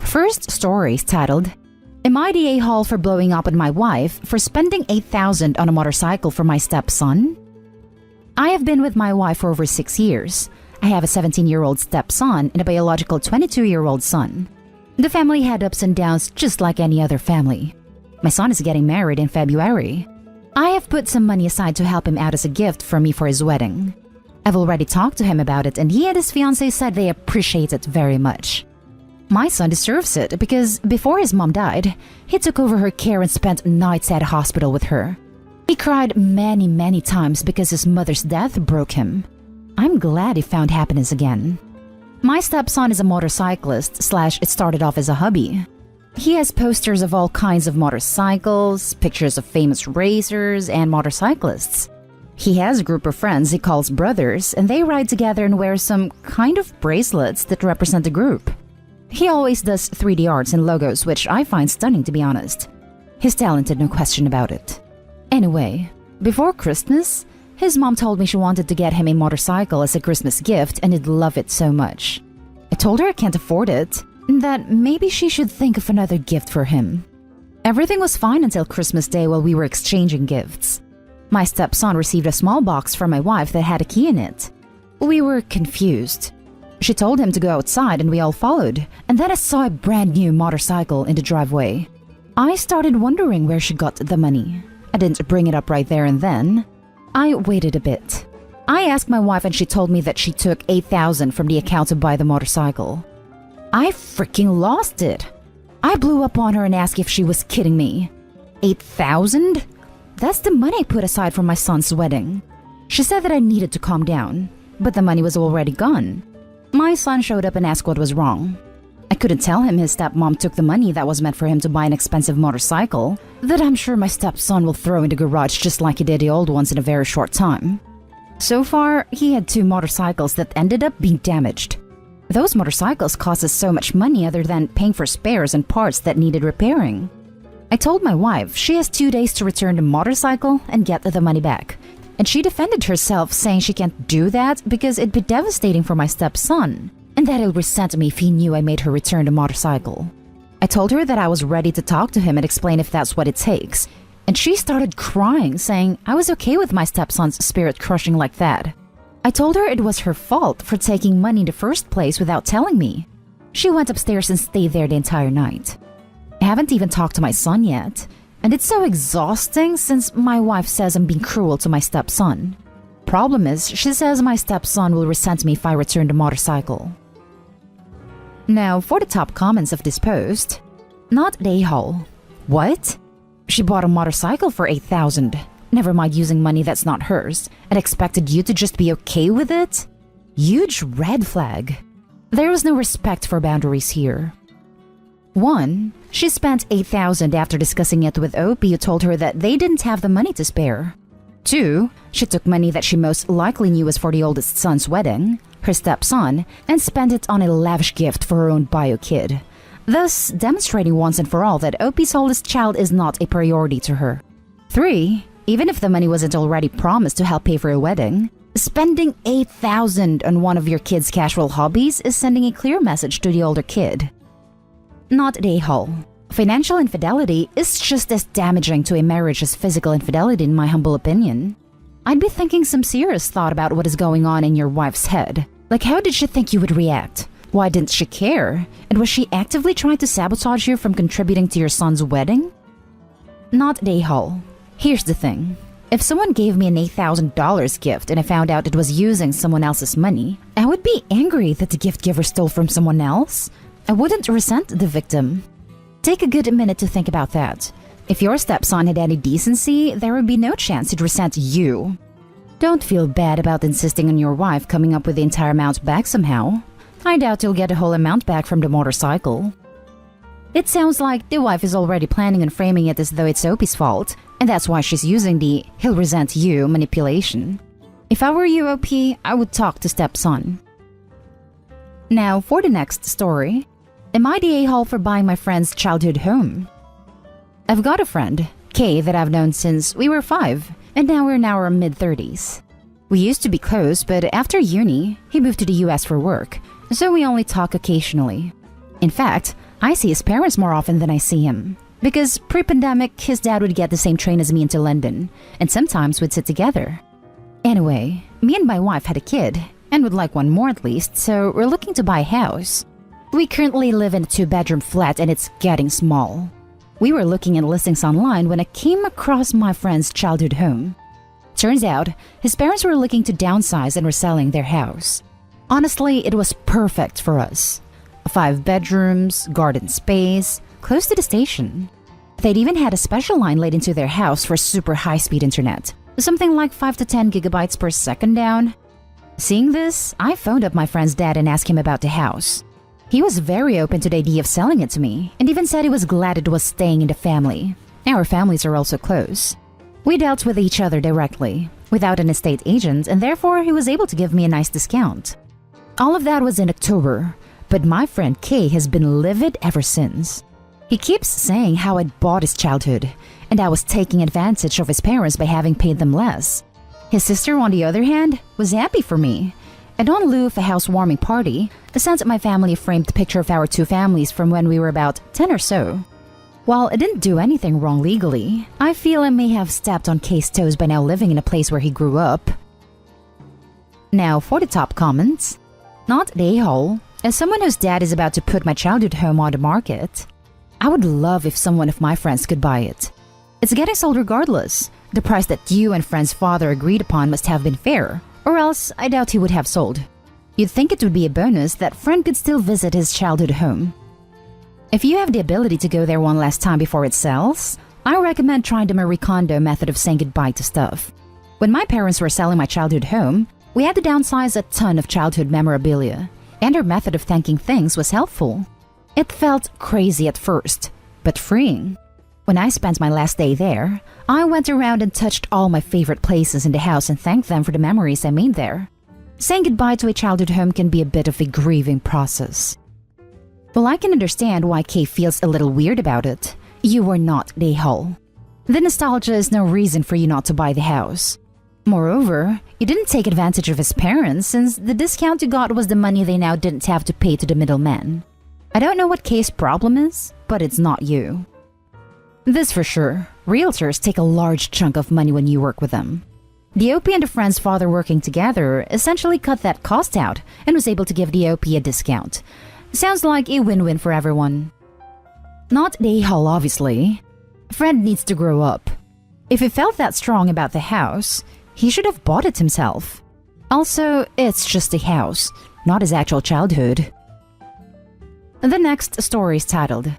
First story is titled, Am I the a-hole for blowing up on my wife for spending $8,000 on a motorcycle for my stepson? I have been with my wife for over 6 years. I have a 17-year-old stepson and a biological 22-year-old son. The family had ups and downs just like any other family. My son is getting married in February. I have put some money aside to help him out as a gift for me for his wedding. I've already talked to him about it and he and his fiancée said they appreciate it very much. My son deserves it because before his mom died, he took over her care and spent nights at a hospital with her. He cried many times because his mother's death broke him. I'm glad he found happiness again. My stepson is a motorcyclist / it started off as a hobby. He has posters of all kinds of motorcycles, pictures of famous racers and motorcyclists. He has a group of friends he calls brothers and they ride together and wear some kind of bracelets that represent the group. He always does 3D arts and logos, which I find stunning to be honest. He's talented, no question about it. Anyway, before Christmas, his mom told me she wanted to get him a motorcycle as a Christmas gift and he'd love it so much. I told her I can't afford it, and that maybe she should think of another gift for him. Everything was fine until Christmas Day while we were exchanging gifts. My stepson received a small box from my wife that had a key in it. We were confused. She told him to go outside and we all followed, and then I saw a brand new motorcycle in the driveway. I started wondering where she got the money. I didn't bring it up right there and then. I waited a bit. I asked my wife and she told me that she took $8,000 from the account to buy the motorcycle. I freaking lost it. I blew up on her and asked if she was kidding me. $8,000? That's the money I put aside for my son's wedding. She said that I needed to calm down, but the money was already gone. My son showed up and asked what was wrong. I couldn't tell him his stepmom took the money that was meant for him to buy an expensive motorcycle that I'm sure my stepson will throw in the garage just like he did the old ones in a very short time. So far, he had 2 motorcycles that ended up being damaged. Those motorcycles cost us so much money other than paying for spares and parts that needed repairing. I told my wife she has 2 days to return the motorcycle and get the money back. And she defended herself, saying she can't do that because it'd be devastating for my stepson, and that he'll resent me if he knew I made her return the motorcycle. I told her that I was ready to talk to him and explain if that's what it takes, and she started crying, saying I was okay with my stepson's spirit crushing like that. I told her it was her fault for taking money in the first place without telling me. She went upstairs and stayed there the entire night. I haven't even talked to my son yet. And it's so exhausting since my wife says I'm being cruel to my stepson. Problem is, she says my stepson will resent me if I return the motorcycle. Now, for the top comments of this post. Not the a-hole. What? She bought a motorcycle for $8,000. Never mind using money that's not hers, and expected you to just be okay with it? Huge red flag. There was no respect for boundaries here. 1. She spent $8,000 after discussing it with OP, who told her that they didn't have the money to spare. 2. She took money that she most likely knew was for the oldest son's wedding, her stepson, and spent it on a lavish gift for her own bio kid, thus demonstrating once and for all that OP's oldest child is not a priority to her. 3. Even if the money wasn't already promised to help pay for a wedding, spending $8,000 on one of your kid's casual hobbies is sending a clear message to the older kid. Not the a-hole. Financial infidelity is just as damaging to a marriage as physical infidelity in my humble opinion. I'd be thinking some serious thought about what is going on in your wife's head. Like, how did she think you would react? Why didn't she care? And was she actively trying to sabotage you from contributing to your son's wedding? Not the a-hole. Here's the thing. If someone gave me an $8,000 gift and I found out it was using someone else's money, I would be angry that the gift giver stole from someone else. I wouldn't resent the victim. Take a good minute to think about that. If your stepson had any decency, there would be no chance he'd resent you. Don't feel bad about insisting on your wife coming up with the entire amount back somehow. I doubt you'll get the whole amount back from the motorcycle. It sounds like the wife is already planning on framing it as though it's Opie's fault, and that's why she's using the "he'll resent you" manipulation. If I were you, OP, I would talk to stepson. Now, for the next story. Am I the a-hole for buying my friend's childhood home? I've got a friend, Kay, that I've known since we were 5, and now we're in our mid-30s. We used to be close, but after uni, he moved to the US for work, so we only talk occasionally. In fact, I see his parents more often than I see him. Because pre-pandemic, his dad would get the same train as me into London, and sometimes we'd sit together. Anyway, me and my wife had a kid, and would like one more at least, so we're looking to buy a house. We currently live in a 2-bedroom flat and it's getting small. We were looking at listings online when I came across my friend's childhood home. Turns out, his parents were looking to downsize and were selling their house. Honestly, it was perfect for us. 5 bedrooms, garden space, close to the station. They'd even had a special line laid into their house for super high-speed internet, something like 5 to 10 gigabytes per second down. Seeing this, I phoned up my friend's dad and asked him about the house. He was very open to the idea of selling it to me, and even said he was glad it was staying in the family. Our families are also close. We dealt with each other directly, without an estate agent, and therefore he was able to give me a nice discount. All of that was in October, but my friend Kay has been livid ever since. He keeps saying how I'd bought his childhood, and I was taking advantage of his parents by having paid them less. His sister, on the other hand, was happy for me. And in lieu of a housewarming party, sent my family a framed picture of our 2 families from when we were about 10 or so. While I didn't do anything wrong legally, I feel I may have stepped on Kay's toes by now living in a place where he grew up. Now for the top comments. Not the a-hole. As someone whose dad is about to put my childhood home on the market, I would love if someone of my friends could buy it. It's getting sold regardless. The price that you and friend's father agreed upon must have been fair, or else I doubt he would have sold. You'd think it would be a bonus that friend could still visit his childhood home. If you have the ability to go there one last time before it sells, I recommend trying the Marie Kondo method of saying goodbye to stuff. When my parents were selling my childhood home, we had to downsize a ton of childhood memorabilia, and our method of thanking things was helpful. It felt crazy at first, but freeing. When I spent my last day there, I went around and touched all my favorite places in the house and thanked them for the memories I made there. Saying goodbye to a childhood home can be a bit of a grieving process. Well, I can understand why Kay feels a little weird about it. You were not the a-hole. The nostalgia is no reason for you not to buy the house. Moreover, you didn't take advantage of his parents since the discount you got was the money they now didn't have to pay to the middleman. I don't know what Kay's problem is, but it's not you. This for sure, realtors take a large chunk of money when you work with them. The OP and a friend's father working together essentially cut that cost out and was able to give the OP a discount. Sounds like a win-win for everyone. Not the a-hole, obviously. Friend needs to grow up. If he felt that strong about the house, he should have bought it himself. Also, it's just a house, not his actual childhood. The next story is titled,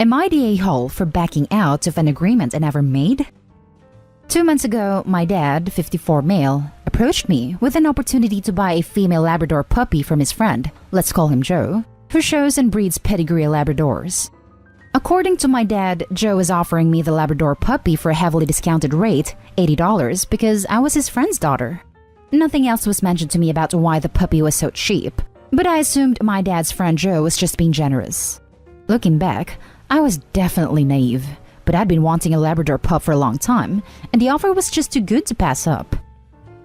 Am I the a-hole for backing out of an agreement I never made? 2 months ago, my dad, 54 male, approached me with an opportunity to buy a female Labrador puppy from his friend, let's call him Joe, who shows and breeds pedigree Labradors. According to my dad, Joe is offering me the Labrador puppy for a heavily discounted rate, $80, because I was his friend's daughter. Nothing else was mentioned to me about why the puppy was so cheap, but I assumed my dad's friend Joe was just being generous. Looking back, I was definitely naive, but I'd been wanting a Labrador pup for a long time, and the offer was just too good to pass up.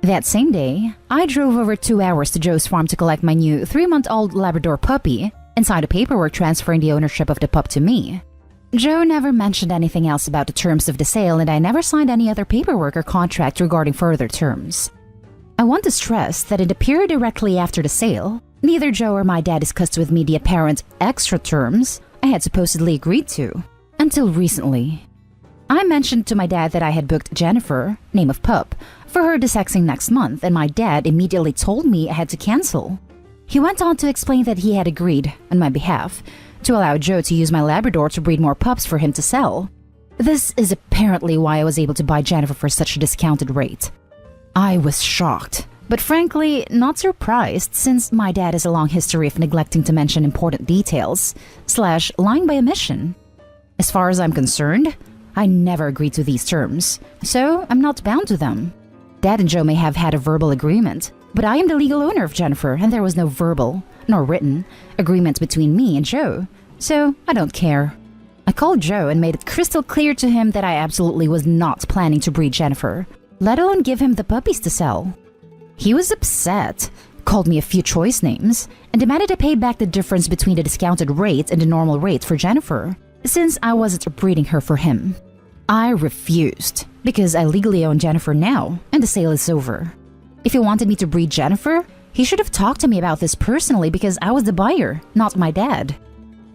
That same day, I drove over 2 hours to Joe's farm to collect my new 3-month-old Labrador puppy and signed a paperwork transferring the ownership of the pup to me. Joe never mentioned anything else about the terms of the sale, and I never signed any other paperwork or contract regarding further terms. I want to stress that in the period directly after the sale, neither Joe or my dad discussed with me the apparent extra terms I had supposedly agreed to, until recently. I mentioned to my dad that I had booked Jennifer, name of pup, for her desexing next month, and my dad immediately told me I had to cancel. He went on to explain that he had agreed, on my behalf, to allow Joe to use my Labrador to breed more pups for him to sell. This is apparently why I was able to buy Jennifer for such a discounted rate. I was shocked, but frankly not surprised since my dad has a long history of neglecting to mention important details, / lying by omission. As far as I'm concerned, I never agreed to these terms, so I'm not bound to them. Dad and Joe may have had a verbal agreement, but I am the legal owner of Jennifer and there was no verbal, nor written, agreement between me and Joe, so I don't care. I called Joe and made it crystal clear to him that I absolutely was not planning to breed Jennifer, let alone give him the puppies to sell. He was upset, called me a few choice names, and demanded I pay back the difference between the discounted rates and the normal rates for Jennifer, since I wasn't breeding her for him. I refused, because I legally own Jennifer now, and the sale is over. If he wanted me to breed Jennifer, he should have talked to me about this personally because I was the buyer, not my dad.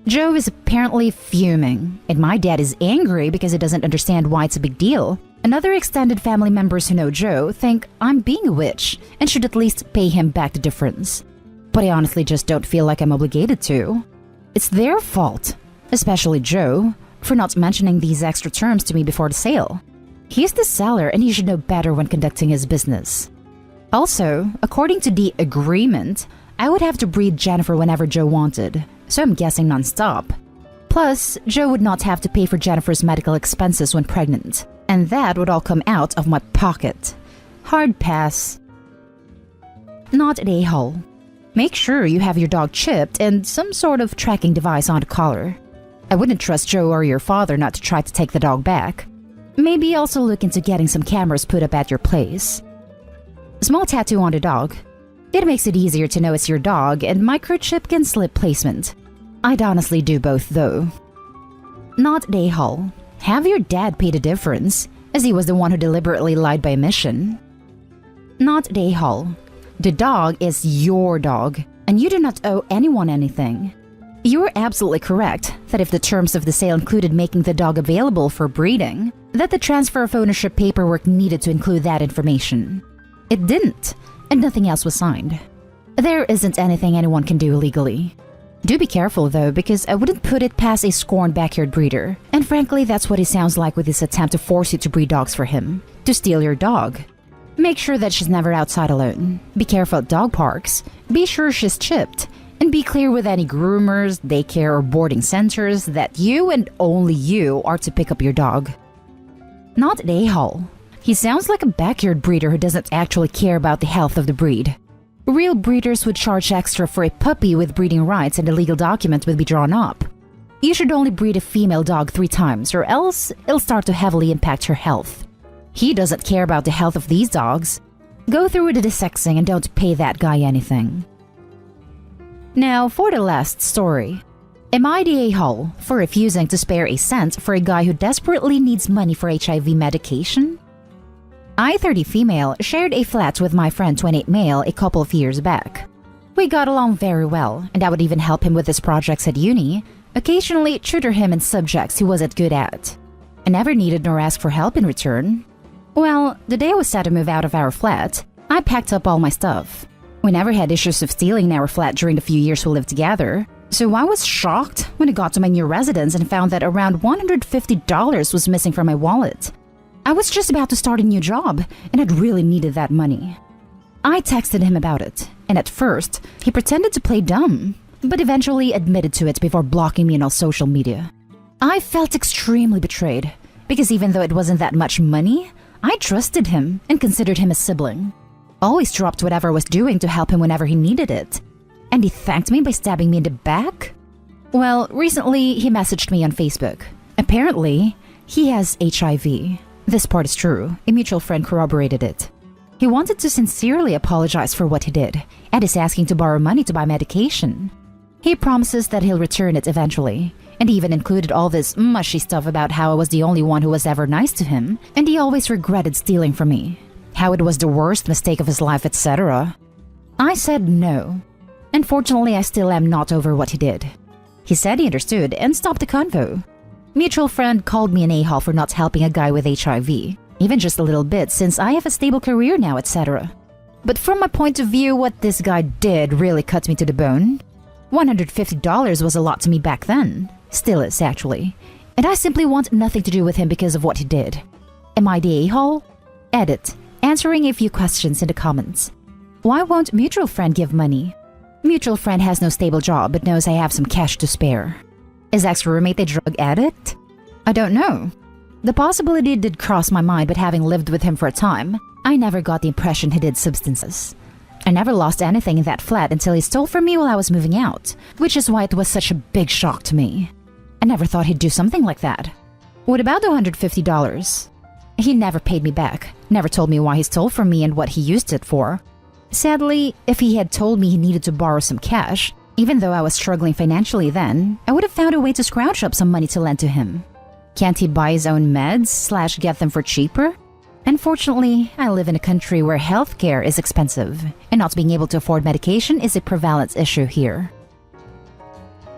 Joe is apparently fuming, and my dad is angry because he doesn't understand why it's a big deal. And other extended family members who know Joe think I'm being a witch and should at least pay him back the difference. But I honestly just don't feel like I'm obligated to. It's their fault, especially Joe, for not mentioning these extra terms to me before the sale. He's the seller and he should know better when conducting his business. Also, according to the agreement, I would have to breed Jennifer whenever Joe wanted, so I'm guessing non-stop. Plus, Joe would not have to pay for Jennifer's medical expenses when pregnant, and that would all come out of my pocket. Hard pass. Not an a-hole. Make sure you have your dog chipped and some sort of tracking device on the collar. I wouldn't trust Joe or your father not to try to take the dog back. Maybe also look into getting some cameras put up at your place. Small tattoo on the dog. It makes it easier to know it's your dog, and microchip can slip placement. I'd honestly do both though. Not an a-hole. Have your dad pay the difference, as he was the one who deliberately lied by omission. Not an a-hole. The dog is your dog, and you do not owe anyone anything. You are absolutely correct that if the terms of the sale included making the dog available for breeding, that the transfer of ownership paperwork needed to include that information. It didn't, and nothing else was signed. There isn't anything anyone can do legally. Do be careful though, because I wouldn't put it past a scorned backyard breeder, and frankly that's what he sounds like with his attempt to force you to breed dogs for him, to steal your dog. Make sure that she's never outside alone. Be careful at dog parks. Be sure she's chipped. And be clear with any groomers, daycare, or boarding centers that you and only you are to pick up your dog. Not an a-hole. He sounds like a backyard breeder who doesn't actually care about the health of the breed. Real breeders would charge extra for a puppy with breeding rights and a legal document would be drawn up. You should only breed a female dog 3 times or else it'll start to heavily impact her health. He doesn't care about the health of these dogs. Go through with the desexing and don't pay that guy anything. Now for the last story. Am I the a-hole for refusing to spare a cent for a guy who desperately needs money for HIV medication? I, 30 female, shared a flat with my friend 28 male a couple of years back. We got along very well, and I would even help him with his projects at uni, occasionally tutor him in subjects he wasn't good at. I never needed nor asked for help in return. Well, the day I was set to move out of our flat, I packed up all my stuff. We never had issues of stealing in our flat during the few years we lived together, so I was shocked when I got to my new residence and found that around $150 was missing from my wallet. I was just about to start a new job, and I'd really needed that money. I texted him about it, and at first, he pretended to play dumb, but eventually admitted to it before blocking me on all social media. I felt extremely betrayed, because even though it wasn't that much money, I trusted him and considered him a sibling. Always dropped whatever I was doing to help him whenever he needed it. And he thanked me by stabbing me in the back? Well, recently he messaged me on Facebook. Apparently, he has HIV. This part is true. A mutual friend corroborated it. He wanted to sincerely apologize for what he did, and is asking to borrow money to buy medication. He promises that he'll return it eventually, and he even included all this mushy stuff about how I was the only one who was ever nice to him, and he always regretted stealing from me, how it was the worst mistake of his life, etc. I said no. Unfortunately, I still am not over what he did. He said he understood and stopped the convo. Mutual friend called me an a-hole for not helping a guy with HIV, even just a little bit since I have a stable career now, etc. But from my point of view, what this guy did really cut me to the bone. $150 was a lot to me back then. Still is, actually. And I simply want nothing to do with him because of what he did. Am I the a-hole? Edit. Answering a few questions in the comments. Why won't mutual friend give money? Mutual friend has no stable job but knows I have some cash to spare. Is ex-roommate a drug addict? I don't know. The possibility did cross my mind, but having lived with him for a time, I never got the impression he did substances. I never lost anything in that flat until he stole from me while I was moving out, which is why it was such a big shock to me. I never thought he'd do something like that. What about the $150? He never paid me back, never told me why he stole from me and what he used it for. Sadly, if he had told me he needed to borrow some cash, even though I was struggling financially then, I would have found a way to scrounge up some money to lend to him. Can't he buy his own meds / get them for cheaper? Unfortunately, I live in a country where healthcare is expensive, and not being able to afford medication is a prevalent issue here.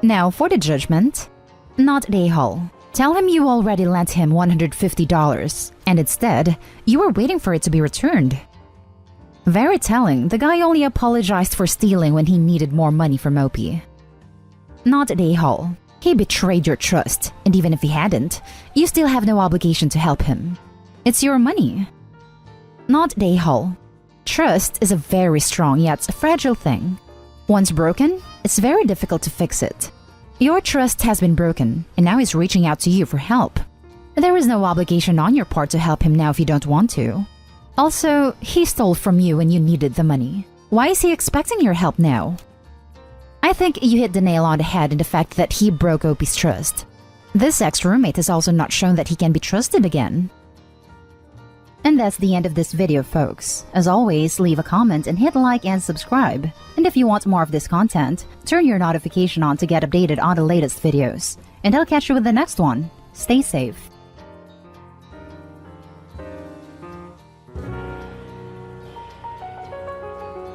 Now for the judgment. Not a-hole. Tell him you already lent him $150, and instead, you were waiting for it to be returned. Very telling, the guy only apologized for stealing when he needed more money from OP. Not a-hole. He betrayed your trust, and even if he hadn't, you still have no obligation to help him. It's your money. Not a-hole. Trust is a very strong yet fragile thing. Once broken, it's very difficult to fix it. Your trust has been broken, and now he's reaching out to you for help. There is no obligation on your part to help him now if you don't want to. Also, he stole from you when you needed the money. Why is he expecting your help now? I think you hit the nail on the head in the fact that he broke OP's trust. This ex-roommate has also not shown that he can be trusted again. And that's the end of this video, folks. As always, leave a comment and hit like and subscribe. And if you want more of this content, turn your notification on to get updated on the latest videos. And I'll catch you with the next one. Stay safe.